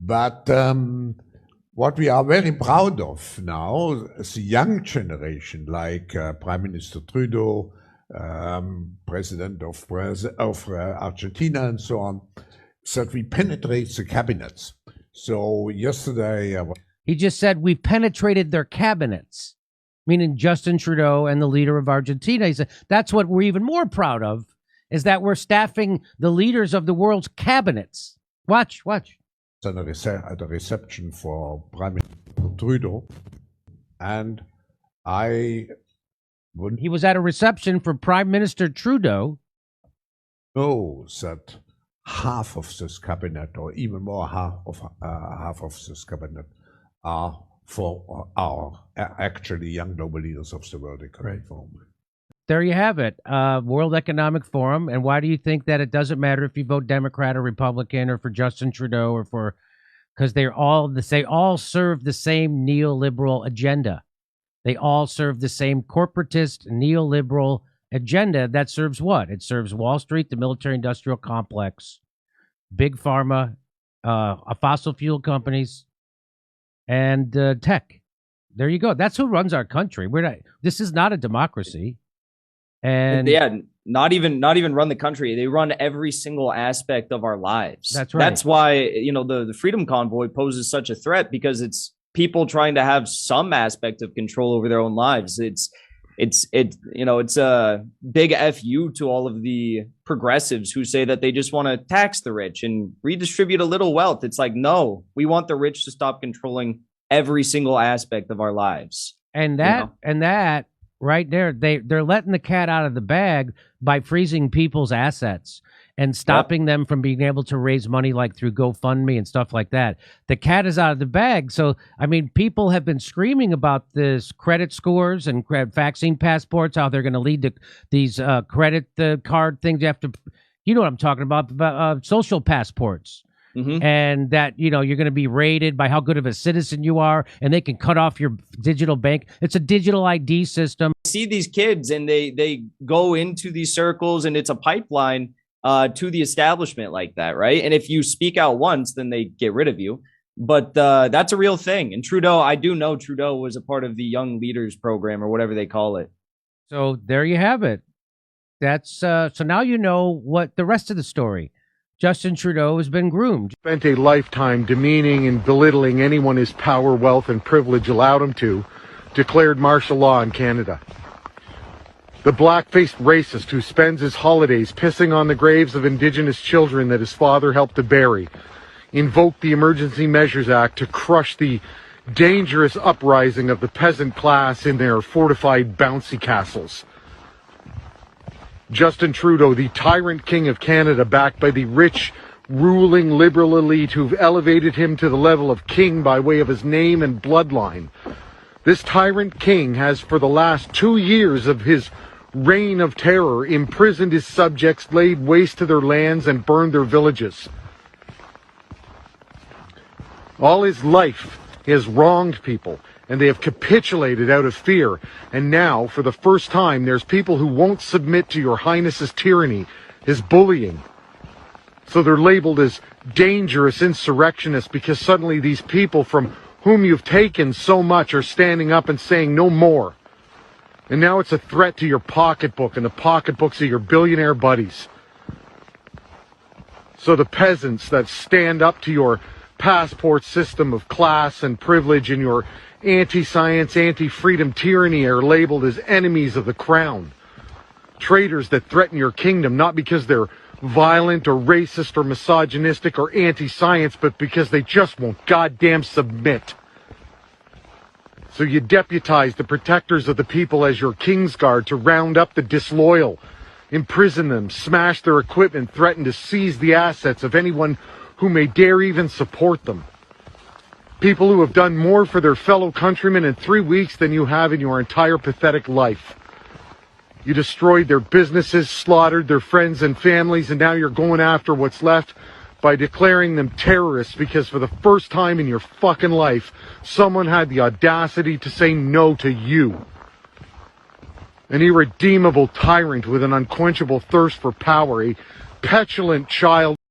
But what we are very proud of now is the young generation, like Prime Minister Trudeau, President of Argentina, and so on, that we penetrate the cabinets. So yesterday, he just said we penetrated their cabinets, meaning Justin Trudeau and the leader of Argentina. He said that's what we're even more proud of, is that we're staffing the leaders of the world's cabinets. Watch. At a reception for Prime Minister Trudeau, and he was at a reception for Prime Minister Trudeau. Know that half of this cabinet, or even more, half of this cabinet, are for our actually young global leaders of the World Economic Forum. There you have it, World Economic Forum. And why do you think that it doesn't matter if you vote Democrat or Republican or for Justin Trudeau or for, because they all serve the same neoliberal agenda. They all serve the same corporatist neoliberal agenda that serves what? It serves Wall Street, the military-industrial complex, big pharma, fossil fuel companies, and tech. There you go. That's who runs our country. This is not a democracy. And yeah, not even run the country. They run every single aspect of our lives. That's right. That's why, the Freedom Convoy poses such a threat, because it's people trying to have some aspect of control over their own lives. It's a big FU to all of the progressives who say that they just want to tax the rich and redistribute a little wealth. It's like, no, we want the rich to stop controlling every single aspect of our lives. And that right there, they're letting the cat out of the bag by freezing people's assets and stopping them from being able to raise money, like through GoFundMe and stuff like that. The cat is out of the bag. So, I mean, people have been screaming about this credit scores and vaccine passports, how they're going to lead to these credit card things. You have to, you know what I'm talking about social passports. Mm-hmm. And that, you're going to be rated by how good of a citizen you are, and they can cut off your digital bank. It's a digital ID system. See these kids, and they go into these circles, and it's a pipeline to the establishment like that, right? And if you speak out once, then they get rid of you. But that's a real thing. And Trudeau, I do know Trudeau was a part of the Young Leaders program, or whatever they call it. So there you have it. That's so now you know what the rest of the story. Justin Trudeau has been groomed. Spent a lifetime demeaning and belittling anyone his power, wealth, and privilege allowed him to, declared martial law in Canada. The black-faced racist who spends his holidays pissing on the graves of Indigenous children that his father helped to bury, invoked the Emergency Measures Act to crush the dangerous uprising of the peasant class in their fortified bouncy castles. Justin Trudeau, the tyrant king of Canada, backed by the rich, ruling liberal elite who've elevated him to the level of king by way of his name and bloodline. This tyrant king has, for the last 2 years of his reign of terror, imprisoned his subjects, laid waste to their lands, and burned their villages. All his life, he has wronged people, and they have capitulated out of fear. And now, for the first time, there's people who won't submit to your highness's tyranny, his bullying. So they're labeled as dangerous insurrectionists, because suddenly these people from whom you've taken so much are standing up and saying no more. And now it's a threat to your pocketbook and the pocketbooks of your billionaire buddies. So the peasants that stand up to your passport system of class and privilege and your anti-science, anti-freedom tyranny are labeled as enemies of the crown. Traitors that threaten your kingdom, not because they're violent or racist or misogynistic or anti-science, but because they just won't goddamn submit. So you deputize the protectors of the people as your Kingsguard to round up the disloyal, imprison them, smash their equipment, threaten to seize the assets of anyone who may dare even support them. People who have done more for their fellow countrymen in 3 weeks than you have in your entire pathetic life. You destroyed their businesses, slaughtered their friends and families, and now you're going after what's left by declaring them terrorists because for the first time in your fucking life, someone had the audacity to say no to you. An irredeemable tyrant with an unquenchable thirst for power, a petulant child